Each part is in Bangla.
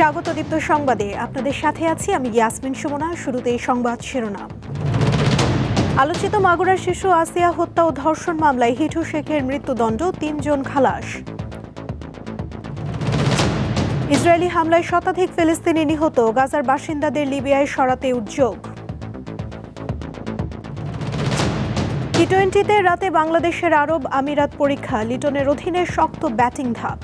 স্বাগত দীপ্ত সংবাদে আপনাদের সাথে আছি আমি ইয়াসমিন সুমনা। শুরুতেই সংবাদ শিরোনাম। আলোচিত মাগুরার শিশু আসিয়া হত্যা ও ধর্ষণ মামলায় হিটু শেখের মৃত্যুদণ্ড, 3 জন খালাস। ইসরায়েলি হামলায় শতাধিক ফিলিস্তিনি নিহত, গাজার বাসিন্দাদের লিবিয়ায় সরাতে উদ্যোগ। টি-20তে রাতে বাংলাদেশের আরব আমিরাত পরীক্ষা, লিটনের অধীনে শক্ত ব্যাটিং ধাপ।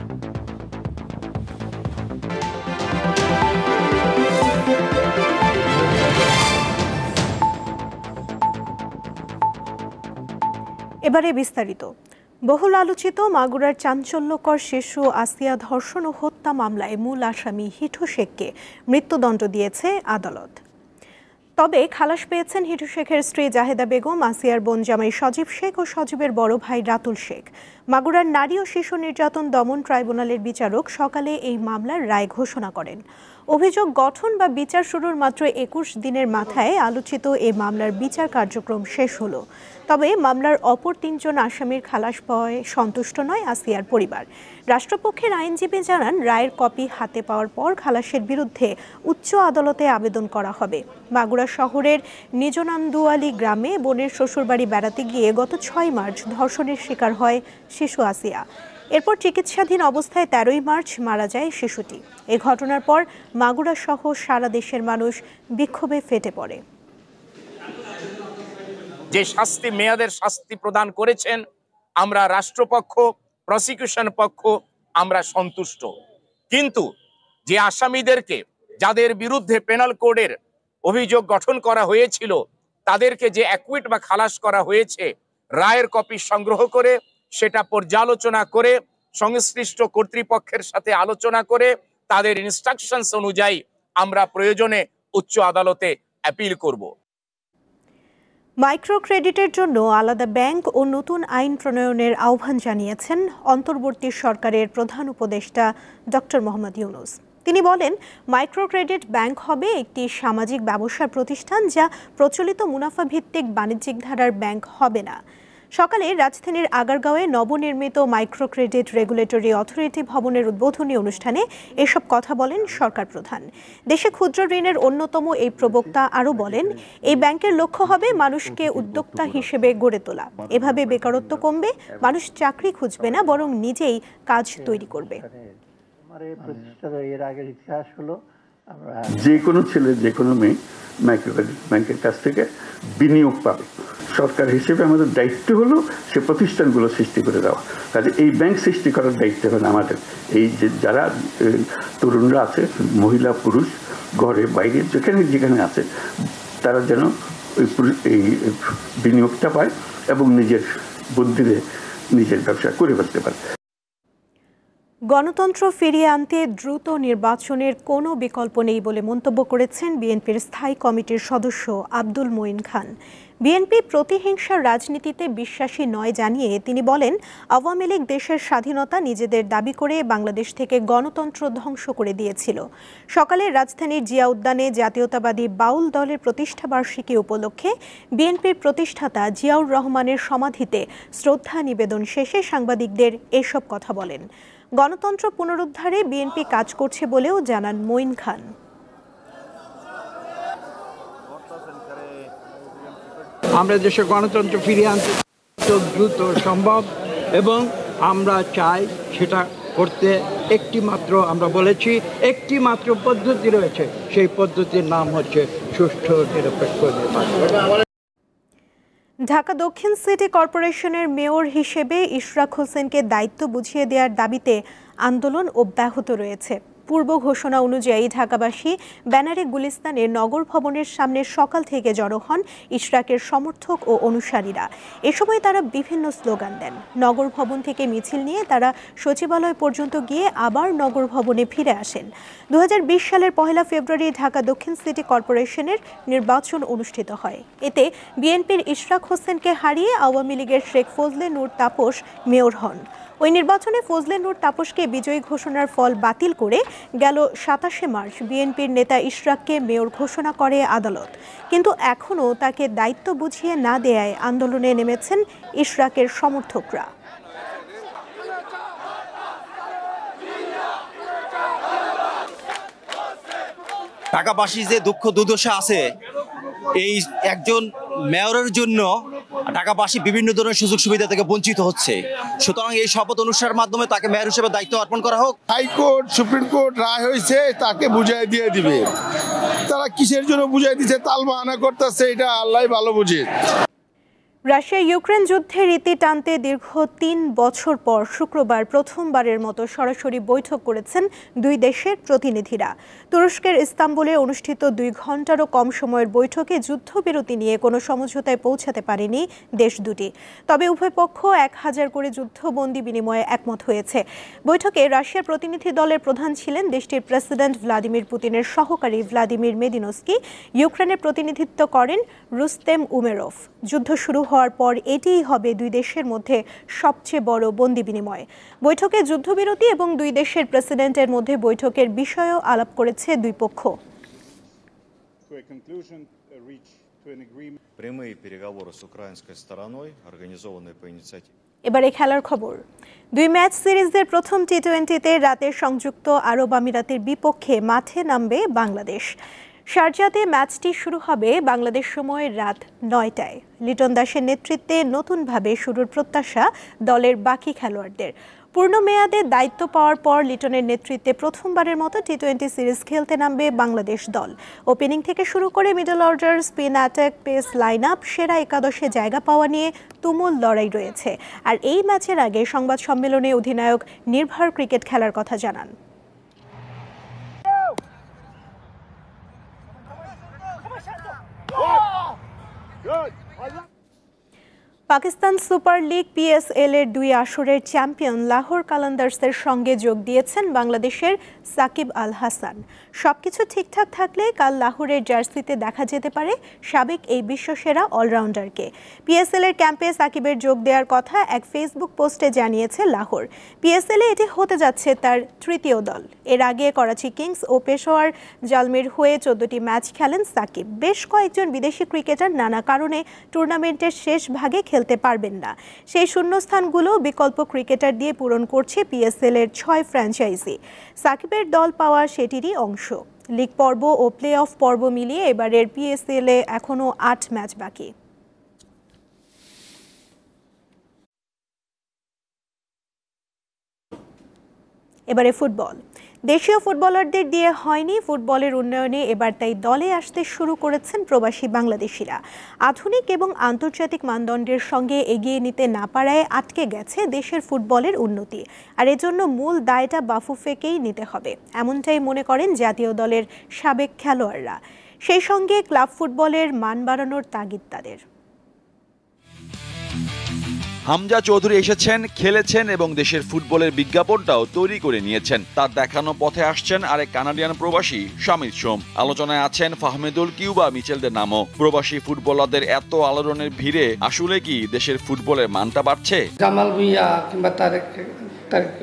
এবারে বিস্তারিত। বহুল আলোচিত মাগুরার চাঞ্চল্যকর শিশু আসিয়া ধর্ষণ ও হত্যা মামলায় মূল আসামি হিটু শেখকে মৃত্যুদণ্ড দিয়েছে আদালত। তবে খালাস পেয়েছেন হিটু শেখের স্ত্রী জাহেদা বেগম, আসিয়ার বোন জামাই সজীব শেখ ও সজীবের বড় ভাই রাতুল শেখ। মাগুরার নারী ও শিশু নির্যাতন দমন ট্রাইব্যুনালের বিচারক সকালে এই মামলার রায় ঘোষণা করেন। অভিযোগ গঠন বা বিচার শুরুর মাত্র 21 দিনের মাথায় আলোচিত এই মামলার বিচার কার্যক্রম শেষ হলো। তবে মামলার অপর 3 জন আসামির খালাস পাওয়ায় সন্তুষ্ট নয় আসিয়ার পরিবার। রাষ্ট্রপক্ষের আইনজীবী জানান, রায়ের কপি হাতে পাওয়ার পর খালাসের বিরুদ্ধে উচ্চ আদালতে আবেদন করা হবে। মাগুরা শহরের নিজনান্দুয়ালি গ্রামে বোনের শ্বশুরবাড়ি বেড়াতে গিয়ে গত 6 মার্চ ধর্ষণের শিকার হয় শিশু আসিয়া। এরপর চিকিৎসাধীন অবস্থায় 13ই মার্চ মারা যায় শিশুটি। এই ঘটনার পর মাগুরা সহ সারা দেশের মানুষ বিক্ষোভে ফেটে পড়ে। যে শাস্তি মেয়াদের শাস্তি প্রদান করেছেন, আমরা রাষ্ট্রপক্ষ, প্রসিকিউশন পক্ষ আমরা সন্তুষ্ট। কিন্তু যে আসামিদেরকে, যাদের বিরুদ্ধে পেনাল কোডের অভিযোগ গঠন করা হয়েছিল, তাদেরকে যে অ্যাকুইট বা খালাস করা হয়েছে, রায়ের কপি সংগ্রহ করে সেটা পর্যালোচনা করে সংশ্লিষ্ট কর্তৃপক্ষের সাথে আলোচনা করে তাদের ইনস্ট্রাকশনস অনুযায়ী আমরা প্রয়োজনে উচ্চ আদালতে অ্যাপিল করব। মাইক্রো ক্রেডিটের জন্য আলাদা ব্যাংক ও নতুন আইন প্রণয়নের আহ্বান জানিয়েছেন অন্তর্বর্তী সরকারের প্রধান উপদেষ্টা ডক্টর মোহাম্মদ ইউনূস। তিনি বলেন, মাইক্রো ক্রেডিট ব্যাংক হবে একটি সামাজিক ব্যবসার প্রতিষ্ঠান, যা প্রচলিত মুনাফা ভিত্তিক বাণিজ্যিক ধারার ব্যাংক হবে না। সকালে রাজধানীর আগারগাঁওয়ে নবনির্মিত মাইক্রো ক্রেডিট রেগুলেটরি অথরিটি ভবনের উদ্বোধনী অনুষ্ঠানে এসব কথা বলেন সরকার প্রধান। দেশে ক্ষুদ্র ঋণের অন্যতম এই প্রবক্তা আরও বলেন, এই ব্যাংকের লক্ষ্য হবে মানুষকে উদ্যোক্তা হিসেবে গড়ে তোলা। এভাবে বেকারত্ব কমবে, মানুষ চাকরি খুঁজবে না, বরং নিজেই কাজ তৈরি করবে। যে কোনো ছেলে, যে কোনো মেয়ে মাইক্রো ক্রেডিট ব্যাংকের কাছ থেকে বিনিয়োগ পাবে। সরকার হিসেবে আমাদের দায়িত্ব হলো সে প্রতিষ্ঠানগুলো সৃষ্টি করে দেওয়া। কাজে এই ব্যাংক সৃষ্টি করার দায়িত্ব হলো আমাদের। এই যে যারা তরুণরা আছে, মহিলা পুরুষ, ঘরে বাইরে যেখানে যেখানে আছে, তারা যেন এই বিনিয়োগটা পায় এবং নিজের বুদ্ধিতে নিজের ব্যবসা করে ফেলতে পারে। গণতন্ত্র ফিরিয়ে আনতে দ্রুত নির্বাচনের কোনো বিকল্প নেই বলে মন্তব্য করেছেন বিএনপির স্থায়ী কমিটির সদস্য আব্দুল মঈন খান। বিএনপি প্রতিহিংসার রাজনীতিতে বিশ্বাসী নয় জানিয়ে তিনি বলেন, আওয়ামী লীগ দেশের স্বাধীনতা নিজেদের দাবি করে বাংলাদেশ থেকে গণতন্ত্র ধ্বংস করে দিয়েছিল। সকালে রাজধানীর জিয়া উদ্যানে জাতীয়তাবাদী বাউল দলের প্রতিষ্ঠাবার্ষিকী উপলক্ষে বিএনপির প্রতিষ্ঠাতা জিয়াউর রহমানের সমাধিতে শ্রদ্ধা নিবেদন শেষে সাংবাদিকদের এসব কথা বলেন। গণতন্ত্র পুনরুদ্ধারে বিএনপি কাজ করছে বলেও জানান মঈন খান। আমরা দেশে গণতন্ত্র ফিরিয়ে আনতে দ্রুত সম্ভব এবং আমরা চাই সেটা করতে একটি মাত্র, আমরা বলেছি একটি মাত্র পদ্ধতি রয়েছে, সেই পদ্ধতির নাম হচ্ছে সুষ্ঠু নিরপেক্ষ নির্বাচন। ঢাকা দক্ষিণ সিটি কর্পোরেশনের মেয়র হিসেবে ইশরাক হোসেনকে দায়িত্ব বুঝিয়ে দেওয়ার দাবিতে আন্দোলন অব্যাহত রয়েছে। পূর্ব ঘোষণা অনুযায়ী ঢাকাবাসী ব্যানারে গুলিস্তানের নগর ভবনের সামনে সকাল থেকে জড়ো হন ইশরাকের সমর্থক ও অনুসারীরা। এ সময় তারা বিভিন্ন স্লোগান দেন। নগর ভবন থেকে মিছিল নিয়ে তারা সচিবালয় পর্যন্ত গিয়ে আবার নগর ভবনে ফিরে আসেন। 2020 সালের 1 ফেব্রুয়ারি ঢাকা দক্ষিণ সিটি কর্পোরেশনের নির্বাচন অনুষ্ঠিত হয়। এতে বিএনপির ইশরাক হোসেনকে হারিয়ে আওয়ামী লীগের শেখ ফজলে নূর তাপস মেয়র হন। ওই নির্বাচনে ফজলে নূর তাপসকে বিজয়ী ঘোষণার ফল বাতিল করে গেল 27 মার্চ বিএনপির নেতা ইশরাককে মেয়র ঘোষণা করে আদালত। কিন্তু এখনও তাকে দায়িত্ব বুঝিয়ে না দেয়ায় আন্দোলনে নেমেছেন ইশরাকের সমর্থকরা। ঢাকাবাসী যে দুঃখ দুর্দশা আছে, এই একজন মেয়রের জন্য ঢাকাবাসী বিভিন্ন ধরনের সুযোগ সুবিধা থেকে বঞ্চিত হচ্ছে। সুতরাং এই শপথ অনুষ্ঠানের মাধ্যমে তাকে মেয়র হিসেবে দায়িত্ব অর্পণ করা হোক। হাইকোর্ট সুপ্রিম কোর্ট রায় হয়েছে, তাকে বুঝাই দিয়ে দিবে। তারা কিসের জন্য বুঝাই দিচ্ছে, তালবাহানা করতেছে, এটা আল্লাহ ভালো বুঝে। রাশিয়া ইউক্রেন যুদ্ধের ইতি টানতে দীর্ঘ ৩ বছর পর শুক্রবার প্রথমবারের মতো সরাসরি বৈঠক করেছেন দুই দেশের প্রতিনিধিরা। তুরস্কের ইস্তাম্বুলে অনুষ্ঠিত ২ ঘন্টারও কম সময়ের বৈঠকে যুদ্ধবিরতি নিয়ে কোনো সমঝোতায় পৌঁছাতে পারেনি দেশ দুটি। তবে উভয় পক্ষ ১,০০০ করে যুদ্ধবন্দী বিনিময়ে একমত হয়েছে। বৈঠকে রাশিয়ার প্রতিনিধি দলের প্রধান ছিলেন দেশটির প্রেসিডেন্ট ভ্লাদিমির পুতিনের সহকারী ভ্লাদিমির মেদিনস্কি। ইউক্রেনের প্রতিনিধিত্ব করেন রুস্তেম উমেরভ। যুদ্ধ শুরু হওয়ার পর এটিই হবে দুই দেশের মধ্যে সবচেয়ে বড় বন্দি বিনিময়। বৈঠকে যুদ্ধবিরতি এবং দুই দেশের প্রেসিডেন্টের মধ্যে বৈঠকের বিষয়েও আলাপ করেছে দুই পক্ষ। এবারে খেলার খবর। 2 ম্যাচ সিরিজের প্রথম টি-20তে রাতের সংযুক্ত আরব আমিরাতের বিপক্ষে মাঠে নামবে বাংলাদেশ। শারজাতে ম্যাচটি শুরু হবে বাংলাদেশ সময় রাত 9টায়। লিটন দাসের নেতৃত্বে নতুনভাবে শুরুর প্রত্যাশা দলের বাকি খেলোয়াড়দের। পূর্ণ মেয়াদে দায়িত্ব পাওয়ার পর লিটনের নেতৃত্বে প্রথমবারের মতো টি-20 সিরিজ খেলতে নামবে বাংলাদেশ দল। ওপেনিং থেকে শুরু করে middle order, spin attack, pace line up, সেরা একাদশে জায়গা পাওয়া নিয়ে তুমুল লড়াই রয়েছে। আর এই ম্যাচের আগে সংবাদ সম্মেলনে অধিনায়ক নির্ভর ক্রিকেট খেলার কথা জানান। পাকিস্তান সুপার লিগ PSL এর 2 আসরের চ্যাম্পিয়ন লাহোর কালান্দার্সের সঙ্গে যোগ দিয়েছেন বাংলাদেশের সাকিব আল হাসান। সবকিছু ঠিকঠাক থাকলে কাল লাহোরের জার্সিতে দেখা যেতে পারে সাবেক এই বিশ্বসেরা অলরাউন্ডারকে। PSL এর ক্যাম্পে সাকিবের যোগ দেওয়ার কথা এক ফেসবুক পোস্টে জানিয়েছে লাহোর। PSL এ এটি হতে যাচ্ছে তার তৃতীয় দল। এর আগে করাচি কিংস ও পেশোয়ার জালমির হয়ে 14টি ম্যাচ খেলেন সাকিব। বেশ কয়েকজন বিদেশি ক্রিকেটার নানা কারণে টুর্নামেন্টের শেষ ভাগে খেলতে পারবেন না। সেই শূন্যস্থানগুলো বিকল্প ক্রিকেটার দিয়ে পূরণ করছে PSL এর 6 ফ্র্যাঞ্চাইজি। সাকিবের দল পাওয়া সেটিরই অংশ। লিগ পর্ব ও প্লে অফ পর্ব মিলিয়ে এবারের PSL এ এখনও 8 ম্যাচ বাকি। এবারে ফুটবল। দেশীয় ফুটবলারদের দিয়ে হয়নি ফুটবলের উন্নয়নে, এবার তাই দলে আসতে শুরু করেছেন প্রবাসী বাংলাদেশিরা। আধুনিক এবং আন্তর্জাতিক মানদণ্ডের সঙ্গে এগিয়ে নিতে না পারায় আটকে গেছে দেশের ফুটবলের উন্নতি। আর এজন্য মূল দায়টা বাফুফেকেই নিতে হবে, এমনটাই মনে করেন জাতীয় দলের সাবেক খেলোয়াড়রা। সেই সঙ্গে ক্লাব ফুটবলের মান বাড়ানোর তাগিদ তাদের। হামজা চৌধুরী এসেছেন, খেলেছেন এবং দেশের ফুটবলের বিজ্ঞাপনটাও তৈরি করে নিয়েছেন। তার দেখানো পথে আসছেন আরেক কানাডিয়ান প্রবাসী শামির সোম। আলোচনায় আছেন ফাহমেদুল কিউবা মিচেলদের নামও। প্রবাসী ফুটবলারদের এত আলোড়নের ভিড়ে আসলে কি দেশের ফুটবলের মানটা বাড়ছে? জামাল ভুঁইয়া কিংবা তারেক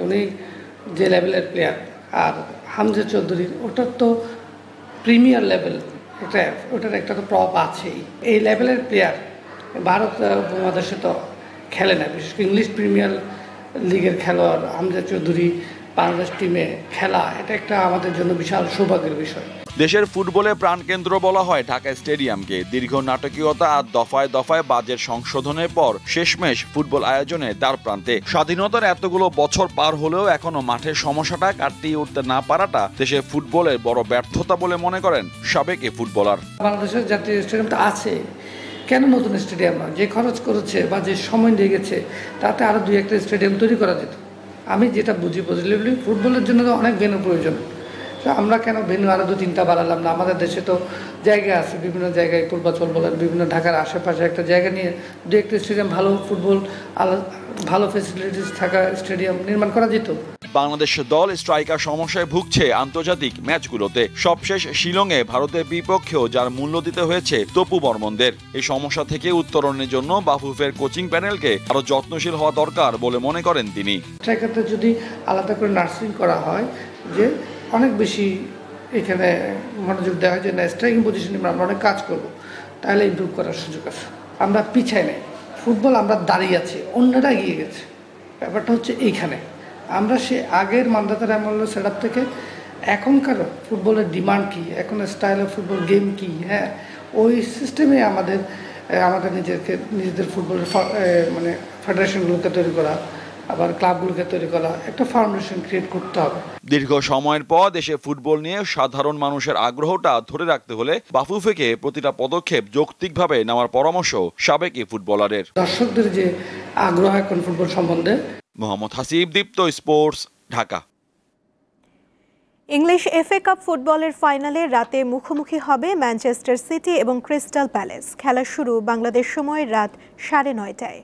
উনি যে লেভেলের প্লেয়ার, আর হামজা চৌধুরীর ওটার তো প্রিমিয়ার লেভেল, ওটার একটা তো প্রভাব আছেই। এই লেভেলের প্লেয়ার ভারত উপমহাদেশে তো খেলে না, বিশেষ করে ইংলিশ প্রিমিয়ার লিগের খেলোয়াড় হামজা চৌধুরী বাংলাদেশ টিমে খেলা, এটা একটা আমাদের জন্য বিশাল সৌভাগ্যের বিষয়। দেশের ফুটবলে প্রাণকেন্দ্র বলা হয় ঢাকা স্টেডিয়ামকে। দীর্ঘ নাটকীয়তা আর দফায় দফায় বাজেট সংশোধনের পর শেষমেশ ফুটবল আয়োজনে দ্বার প্রান্তে। স্বাধীনতার এতগুলো বছর পার হলেও এখনো মাঠের সমস্যাটা কাটিয়ে উঠতে না পারাটা দেশের ফুটবলের বড় ব্যর্থতা বলে মনে করেন সাবেক এই ফুটবলার। বাংলাদেশের জাতীয় স্টেডিয়ামটা আছে, কেন নতুন স্টেডিয়াম না? যে খরচ করেছে বা যে সময় লেগেছে তাতে আরও 2-1টা স্টেডিয়াম তৈরি করা যেত। আমি যেটা বুঝি পজিটিভলি, ফুটবলের জন্য তো অনেক ভেন্যু প্রয়োজন। আমরা কেন ভেন্যু আরও 2-3টা বাড়ালাম না? আমাদের দেশে তো জায়গা আছে, বিভিন্ন জায়গায় পূর্বাচল বলেন, বিভিন্ন ঢাকার আশেপাশে একটা জায়গা নিয়ে 2-1টা স্টেডিয়াম, ভালো ফুটবল, ভালো ফেসিলিটিস থাকা স্টেডিয়াম নির্মাণ করা যেত। বাংলাদেশের দল স্ট্রাইকার সমস্যায় ভুগছে আন্তর্জাতিক ম্যাচগুলোতে। সবশেষ শিলংয়ে ভারতের বিপক্ষেও যার মূল্য দিতে হয়েছে তপু বর্মনদের। এই সমস্যা থেকে উত্তরণের জন্য বাফুফের কোচিং প্যানেলকে আরো যত্নশীল হওয়া দরকার বলে মনে করেন তিনি। স্ট্রাইকারদের যদি আলাদা করে নার্সিং করা হয়, যে অনেক বেশি এখানে মনোযোগ দেওয়া হয় যে না স্ট্রাইকিং পজিশনে আমরা অনেক কাজ করব, তাহলে ইমপ্রুভ করার সুযোগ আছে। আমরা পিছাই নেই, ফুটবল আমরা দাঁড়িয়ে আছি, অন্যরা এগিয়ে গেছে। ব্যাপারটা হচ্ছে এইখানে আমরা সে আগের মান্দাতার আমল সেট আপ থেকে এখনকার ফুটবলের ডিমান্ড কী, এখন স্টাইল অফ ফুটবল গেম কী, হ্যাঁ ওই সিস্টেমে আমাদের নিজেদের ফুটবলের মানে ফেডারেশনগুলোকে তৈরি করা, আবার ক্লাবগুলোকে তৈরি করা, একটা ফাউন্ডেশন ক্রিয়েট করতে হবে। দীর্ঘ সময়ের পর দেশে ফুটবল নিয়ে সাধারণ মানুষের আগ্রহটা ধরে রাখতে হলে বাফুফেকে প্রতিটা পদক্ষেপ যৌক্তিকভাবে নেওয়ার পরামর্শ সাবেক এই ফুটবলারের। দর্শকদের যে আগ্রহ এখন ফুটবল সম্বন্ধে। Mohammad Hasib, Deepto sports, Dhaka. English FA Cup ফুটবলের ফাইনালে রাতে মুখোমুখি হবে ম্যানচেস্টার সিটি এবং ক্রিস্টাল প্যালেস। খেলা শুরু বাংলাদেশ সময় রাত 9:30টায়।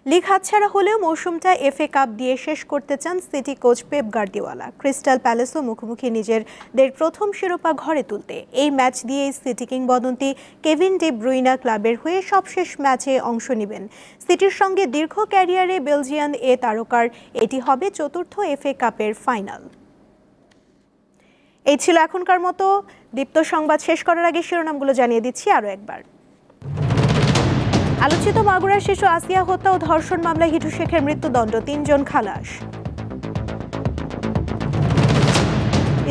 লিগ হাতছাড়া হলেও মৌসুমটা এফএ কাপ দিয়ে শেষ করতে চান City coach Pep Guardiola. Crystal প্যালেসও মুখোমুখি নিজেদের প্রথম শিরোপা ঘরে তুলতে। এই ম্যাচ দিয়েই সিটি কিংবদন্তি কেভিন ডি ব্রুইনা ক্লাবের হয়ে সবশেষ ম্যাচে অংশ নেবেন। সিটির সঙ্গে দীর্ঘ ক্যারিয়ারে বেলজিয়ান এ তারকার এটি হবে চতুর্থ এফএ কাপের ফাইনাল। এই ছিল এখনকার মতো। দীপ্ত সংবাদ শেষ করার আগে শিরোনামগুলো জানিয়ে দিচ্ছি আরও একবার। আলোচিত মাগুরার শিশু আসিয়া হত্যা ও ধর্ষণ মামলায় হিটু শেখের মৃত্যুদণ্ড, 3 জন খালাস।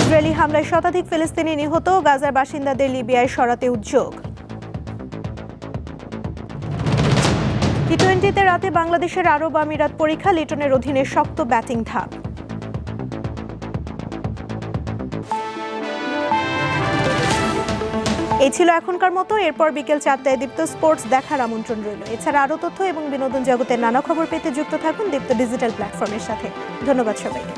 ইসরায়েলি হামলায় শতাধিক ফিলিস্তিনি নিহত, গাজার বাসিন্দাদের লিবিয়ায় সরাতে উদ্যোগ। টি-20তে রাতে বাংলাদেশের আরব আমিরাত পরীক্ষা, লিটনের অধীনে শক্ত ব্যাটিং ধাপ। এই ছিল এখনকার মতো। এরপর বিকেল 4টায় দীপ্ত স্পোর্টস দেখার আমন্ত্রণ রইল। এছাড়া আরও তথ্য এবং বিনোদন জগতের নানা খবর পেতে যুক্ত থাকুন দীপ্ত ডিজিটাল প্ল্যাটফর্মের সাথে। ধন্যবাদ সবাইকে।